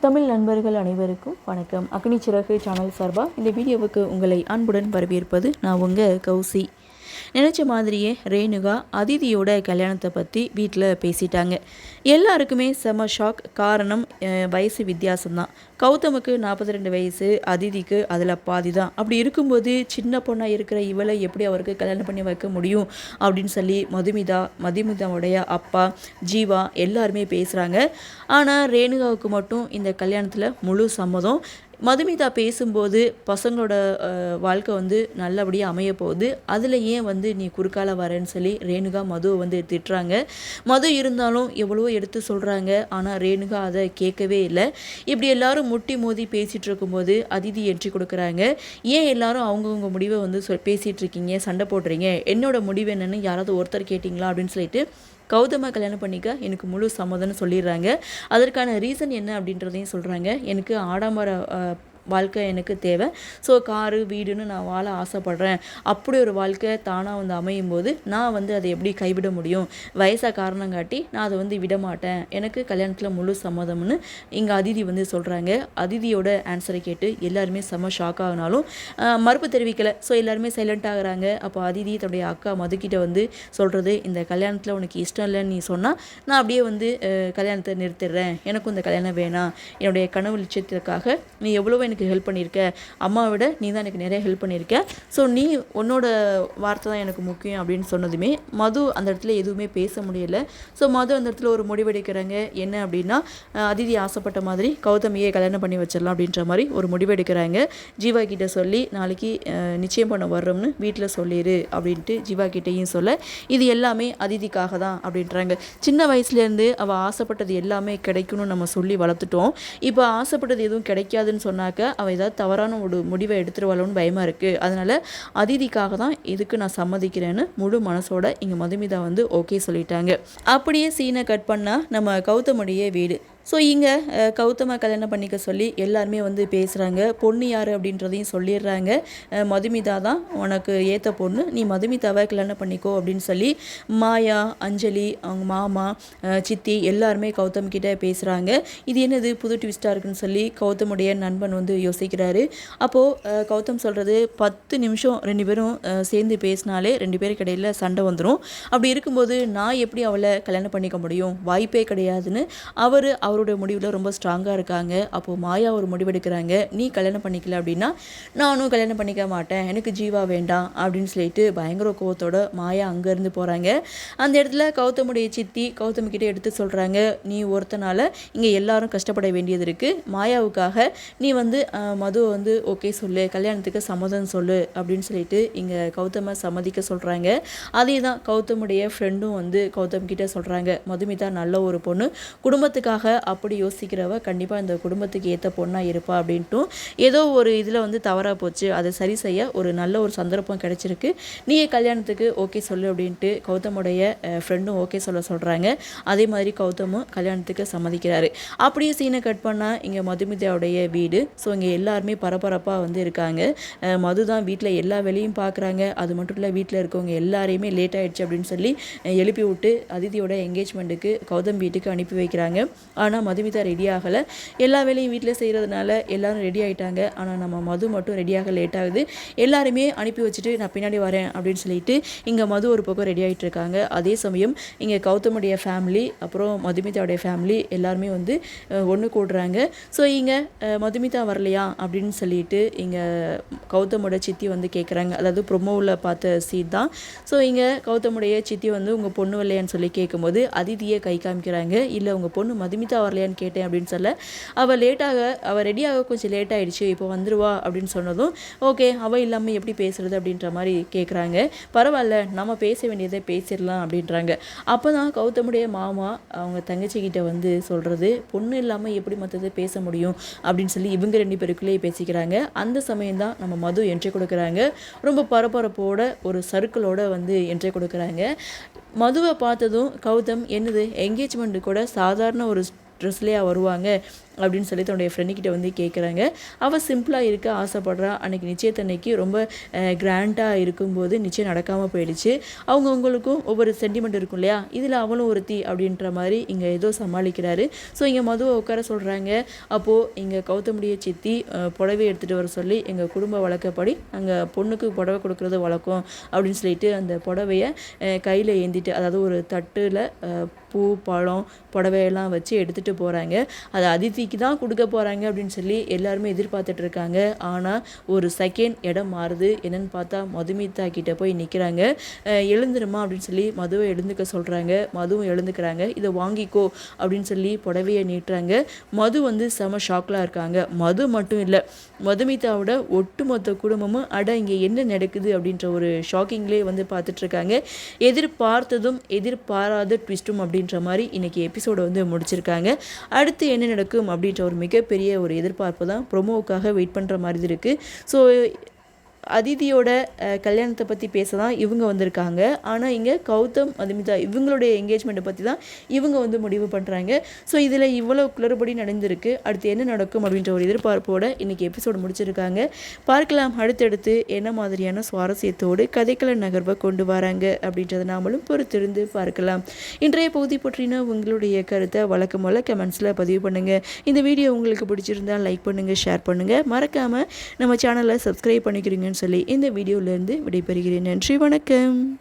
தமிழ் நண்பர்கள் அனைவருக்கும் வணக்கம். அக்னி சிறகு சேனல் சார்பாக இந்த வீடியோவுக்கு உங்களை அன்புடன் வரவேற்பது நான் உங்கள் கௌசி. நினச்ச மாதிரியே ரேணுகா அதிதியோட கல்யாணத்தை பற்றி வீட்டில் பேசிட்டாங்க. எல்லாருக்குமே செம ஷாக். காரணம் வயசு வித்தியாசம்தான். கௌதமுக்கு 42 வயசு, அதிதிக்கு அதில் பாதி தான். அப்படி இருக்கும்போது சின்ன பொண்ணாக இருக்கிற இவளை எப்படி அவருக்கு கல்யாணம் பண்ணி வைக்க முடியும் அப்படின்னு சொல்லி மதுமிதாவுடைய அப்பா ஜீவா எல்லாருமே பேசுகிறாங்க. ஆனால் ரேணுகாவுக்கு மட்டும் இந்த கல்யாணத்தில் முழு சம்மதம். மதுமிதா பேசும்போது பசங்களோட வாழ்க்கை நல்லபடியாக அமைய போகுது, அதில் ஏன் நீ குறுக்கால வரேன்னு சொல்லி ரேணுகா மதுவை திட்டுறாங்க. மது இருந்தாலும் எவ்வளவோ எடுத்து சொல்கிறாங்க, ஆனால் ரேணுகா அதை கேட்கவே இல்லை. இப்படி எல்லாரும் முட்டி மோதி பேசிகிட்டு இருக்கும்போது அதிதி என்ட்ரி கொடுக்குறாங்க. ஏன் எல்லாரும் அவங்கவுங்க முடிவை பேசிகிட்டு இருக்கீங்க, சண்டை போடுறீங்க, என்னோட முடிவு என்னன்னு யாராவது ஒருத்தர் கேட்டிங்களா அப்படின்னு சொல்லிட்டு கௌதமை கல்யாணம் பண்ணிக்க எனக்கு முழு சம்மதம்னு சொல்லிடுறாங்க. அதற்கான ரீசன் என்ன அப்படின்றதையும் சொல்கிறாங்க. எனக்கு ஆடம்பர வாழ்க்கை எனக்கு தேவை. ஸோ காரு வீடுன்னு நான் வாழ ஆசைப்பட்றேன். அப்படி ஒரு வாழ்க்கை தானாக அமையும் போது நான் அதை எப்படி கைவிட முடியும்? வயசாக காரணம் காட்டி நான் அதை விட மாட்டேன். எனக்கு கல்யாணத்தில் முழு சம்மதம்னு இங்கே அதிதி சொல்கிறாங்க. அதிதியோட ஆன்சரை கேட்டு எல்லாருமே செம்ம ஷாக் ஆகினாலும் மறுப்பு தெரிவிக்கலை. ஸோ எல்லாருமே சைலண்ட் ஆகுறாங்க. அப்போ அதிதி தன்னுடைய அக்கா மதுக்கிட்ட சொல்கிறது, இந்த கல்யாணத்தில் உனக்கு இஷ்டம் இல்லைன்னு நீ சொன்னால் நான் அப்படியே கல்யாணத்தை நிறுத்திடுறேன். எனக்கும் இந்த கல்யாணம் வேணாம். என்னுடைய கனவு லட்சியத்திற்காக நீ எவ்வளவோ எனக்கு ஹெல்ப் பண்ணியிருக்க, அம்மாவை விட நீ தான் எனக்கு நிறைய ஹெல்ப் பண்ணியிருக்க. ஸோ நீ உன்னோட வார்த்தை தான் எனக்கு முக்கியம் அப்படின்னு சொன்னதுமே மது அந்த இடத்துல எதுவுமே பேச முடியலை. ஸோ மது அந்த இடத்துல ஒரு முடிவெடுக்கிறாங்க. என்ன அப்படின்னா, அதிதி ஆசைப்பட்ட மாதிரி கௌதமியை கல்யாணம் பண்ணி வச்சிடலாம் அப்படின்ற மாதிரி ஒரு முடிவெடுக்கிறாங்க. ஜீவா கிட்ட சொல்லி நாளைக்கு நிச்சயம் பண்ண வர்றோம்னு வீட்டில் சொல்லிடு அப்படின்ட்டு ஜீவா கிட்டேயும் சொல்ல, இது எல்லாமே அதிதிக்காக தான் அப்படின்றாங்க. சின்ன வயசுலேருந்து அவள் ஆசைப்பட்டது எல்லாமே கிடைக்கணும்னு நம்ம சொல்லி வளர்த்துட்டோம். இப்போ ஆசைப்பட்டது எதுவும் கிடைக்காதுன்னு சொன்னாக்க அவள் ஏதாவது தவறான ஒரு முடிவை எடுத்துருவாளோன்னு பயமாக இருக்குது. அதனால் அதிதிக்காக தான் இதுக்கு நான் சம்மதிக்கிறேன்னு முழு மனசோட இங்கே மதுமிதா ஓகே சொல்லிட்டாங்க. அப்படியே சீனை கட் பண்ணால் நம்ம கௌதமுடைய வீடு. ஸோ இங்கே கௌதமை கல்யாணம் பண்ணிக்க சொல்லி எல்லாருமே பேசுகிறாங்க. பொண்ணு யார் அப்படின்றதையும் சொல்லிடுறாங்க. மதுமிதா தான் உனக்கு ஏற்ற பொண்ணு, நீ மதுமிதாவை கல்யாணம் பண்ணிக்கோ அப்படின்னு சொல்லி மாயா, அஞ்சலி, அவங்க மாமா, சித்தி எல்லாருமே கௌதம் கிட்டே பேசுகிறாங்க. இது என்னது புது ட்விஸ்ட்டாக இருக்குன்னு சொல்லி கௌதமுடைய நண்பன் யோசிக்கிறாரு. அப்போது கௌதம் சொல்கிறது, 10 நிமிஷம் 2 பேரும் சேர்ந்து பேசினாலே 2 பேருக்கு இடையில் சண்டை வந்துடும். அப்படி இருக்கும்போது நான் எப்படி அவளை கல்யாணம் பண்ணிக்க முடியும்? வாய்ப்பே கிடையாதுன்னு அவருடைய முடிவில் ரொம்ப ஸ்ட்ராங்காக இருக்காங்க. அப்போது மாயா ஒரு முடிவெடுக்கிறாங்க. நீ கல்யாணம் பண்ணிக்கல அப்படின்னா நானும் கல்யாணம் பண்ணிக்க மாட்டேன், எனக்கு ஜீவா வேண்டாம் அப்படின்னு சொல்லிட்டு பயங்கர கோவத்தோட மாயா அங்கேருந்து போகிறாங்க. அந்த இடத்துல கௌதமுடைய சித்தி கௌதம்கிட்ட எடுத்து சொல்கிறாங்க, நீ ஒருத்தனால இங்கே எல்லாரும் கஷ்டப்பட வேண்டியது இருக்குது. மாயாவுக்காக நீ மதுவை ஓகே சொல்லு, கல்யாணத்துக்கு சம்மதம் சொல்லு அப்படின்னு சொல்லிட்டு இங்கே கௌதமை சம்மதிக்க சொல்கிறாங்க. அதே தான் கௌதமுடைய ஃப்ரெண்டும் கௌதம் கிட்ட சொல்கிறாங்க, மதுமிதா நல்ல ஒரு பொண்ணு, குடும்பத்துக்காக அப்படி யோசிக்கிறவ கண்டிப்பாக இந்த குடும்பத்துக்கு ஏற்ற பொண்ணாக இருப்பா அப்படின்ட்டு ஏதோ ஒரு இதில் தவறாக போச்சு, அதை சரி செய்ய ஒரு நல்ல ஒரு சந்தர்ப்பம் கிடைச்சிருக்கு, நீ கல்யாணத்துக்கு ஓகே சொல்லு அப்படின்ட்டு கௌதமுடைய ஃப்ரெண்டும் ஓகே சொல்கிறாங்க. அதே மாதிரி கௌதமும் கல்யாணத்துக்கு சம்மதிக்கிறாரு. அப்படியே சீனை கட் பண்ணால் இங்கே மதுமிதாவுடைய வீடு. ஸோ இங்கே எல்லாருமே பரபரப்பாக இருக்காங்க. மது தான் வீட்டில் எல்லா வேலையும் பார்க்குறாங்க. அது மட்டும் இல்லை, வீட்டில் இருக்கவங்க எல்லாரையுமே லேட் ஆகிடுச்சு அப்படின்னு சொல்லி எழுப்பி விட்டு அதிதியோட என்கேஜ்மெண்ட்டுக்கு கௌதம் வீட்டுக்கு அனுப்பி வைக்கிறாங்க. ஆனால் மதுமிதா ரெடி ஆகலை. எல்லா வேலையும் வீட்டில் செய்கிறதுனால எல்லாரும் ரெடி ஆகிட்டாங்க. ஆனால் நம்ம மது மட்டும் ரெடியாக லேட் ஆகுது. எல்லாருமே அனுப்பி வச்சுட்டு நான் பின்னாடி வரேன் அப்படின்னு சொல்லிட்டு இங்கே மது ஒரு பக்கம் ரெடி ஆகிட்டு இருக்காங்க. அதே சமயம் இங்கே கௌதமுடைய ஃபேமிலி அப்புறம் மதுமிதாவுடைய ஃபேமிலி எல்லாருமே ஒன்று கூடுறாங்க. ஸோ இங்கே மதுமிதா வரலையா அப்படின்னு சொல்லிட்டு இங்கே கௌதமோட சித்தி கேட்குறாங்க. அதாவது ப்ரொமோவில் பார்த்த சீட் தான். ஸோ இங்கே கௌதமுடைய சித்தி உங்கள் பொண்ணு வரலையான்னு சொல்லி கேட்கும்போது அதிதியை கை காமிக்கிறாங்க. இல்லை உங்கள் பொண்ணு மதுமிதா வரலையான்னு கேட்டேன் அப்படின்னு சொல்ல, அவள் ரெடியாக கொஞ்சம் லேட் ஆகிடுச்சு, இப்போ வந்துடுவா அப்படின்னு சொன்னதும் ஓகே, அவள் இல்லாமல் எப்படி பேசுகிறது அப்படின்ற மாதிரி கேட்குறாங்க. பரவாயில்ல, நம்ம பேச வேண்டியதை பேசிடலாம் அப்படின்றாங்க. அப்போ தான் கௌதமுடைய மாமா அவங்க தங்கச்சிக்கிட்ட சொல்கிறது, பொண்ணு இல்லாமல் எப்படி மற்றது பேச முடியும் அப்படின்னு சொல்லி இவங்க 2 பேருக்குள்ளேயே பேசிக்கிறாங்க. அந்த சமயம் தான் நம்ம மது என்ட்ரி கொடுக்குறாங்க. ரொம்ப பரபரப்போட ஒரு சர்க்கிளோட என்ட்ரி கொடுக்குறாங்க. மதுவை பார்த்ததும் கௌதம், என்னது என்கேஜ்மெண்ட்டு கூட சாதாரண ஒரு ட்ரெஸ்லேயே வருவாங்க, அப்படின்னு சொல்லி தன்னுடைய ஃப்ரெண்டுக்கிட்ட வந்து கேட்குறாங்க. அவள் சிம்பிளாக இருக்க ஆசைப்படுறா. அன்றைக்கி நிச்சயத்தன்னைக்கு ரொம்ப கிராண்டாக இருக்கும்போது நிச்சயம் நடக்காமல் போயிடுச்சு. அவங்கவுங்களுக்கும் ஒவ்வொரு சென்டிமெண்ட் இருக்கும் இல்லையா, இதில் அவளும் ஒருத்தி அப்படின்ற மாதிரி இங்கே ஏதோ சமாளிக்கிறாரு. ஸோ இங்கே மதுவை உட்கார சொல்கிறாங்க. அப்போது இங்கே கௌதமுடைய சித்தி புடவை எடுத்துகிட்டு வர சொல்லி எங்கள் குடும்ப வழக்கப்படி அங்கே பொண்ணுக்கு புடவை கொடுக்குறது வழக்கம் அப்படின்னு சொல்லிட்டு அந்த புடவையை கையில் ஏந்திட்டு, அதாவது ஒரு தட்டில் பூ பழம் புடவையெல்லாம் வச்சு எடுத்துகிட்டு போகிறாங்க. அது அதித்திக்கு தான் கொடுக்க போகிறாங்க அப்படின்னு சொல்லி எல்லாருமே எதிர்பார்த்துட்டு இருக்காங்க. ஆனால் ஒரு செகண்ட் இடம் மாறுது. என்னென்னு பார்த்தா மதுமிதா கிட்டே போய் நிற்கிறாங்க. எழுந்துருமா அப்படின்னு சொல்லி மதுவை எழுந்துக்க சொல்கிறாங்க. மதுவும் எழுந்துக்கிறாங்க. இதை வாங்கிக்கோ அப்படின்னு சொல்லி புடவையை நீட்டுறாங்க. மது வந்து செம ஷாக்லாம் இருக்காங்க. மது மட்டும் இல்லை, மதுமிதாவோட ஒட்டுமொத்த குடும்பமும் இங்கே என்ன நடக்குது அப்படின்ற ஒரு ஷாக்கிங்லேயே வந்து பார்த்துட்ருக்காங்க. எதிர்பார்த்ததும் எதிர்பாராத ட்விஸ்ட்டும் அப்படின்ற மாதிரி இன்றைக்கி எபிசோடை வந்து முடிச்சிருக்காங்க. அடுத்து என்ன நடக்கும் அப்படின்ற ஒரு மிகப்பெரிய ஒரு எதிர்பார்ப்பு தான் ப்ரொமோவுக்காக வெயிட் பண்ணுற மாதிரி இருக்குது. ஸோ அதிதியோட கல்யாணத்தை பற்றி பேச தான் இவங்க வந்திருக்காங்க. ஆனால் இங்கே கௌதம் மதுமிதா இவங்களுடைய என்கேஜ்மெண்ட்டை பற்றி தான் இவங்க வந்து முடிவு பண்ணுறாங்க. ஸோ இதில் இவ்வளோ குளறுபடி நடந்திருக்கு. அடுத்து என்ன நடக்கும் அப்படின்ற ஒரு எதிர்பார்ப்போடு இன்றைக்கி எபிசோடு முடிச்சிருக்காங்க. பார்க்கலாம் அடுத்தடுத்து என்ன மாதிரியான சுவாரஸ்யத்தோடு கதைக்கள நகர்வை கொண்டு வராங்க அப்படின்றத நாமளும் பொறுத்திருந்து பார்க்கலாம். இன்றைய பகுதி பற்றின உங்களுடைய கருத்தை வழக்கம் போல் கமெண்ட்ஸில் பதிவு பண்ணுங்கள். இந்த வீடியோ உங்களுக்கு பிடிச்சிருந்தால் லைக் பண்ணுங்கள், ஷேர் பண்ணுங்கள். மறக்காமல் நம்ம சேனலை சப்ஸ்கிரைப் பண்ணிக்கிறீங்க சொல்லி இந்த வீடியோவிலேருந்து விடைபெறுகிறேன். நன்றி, வணக்கம்.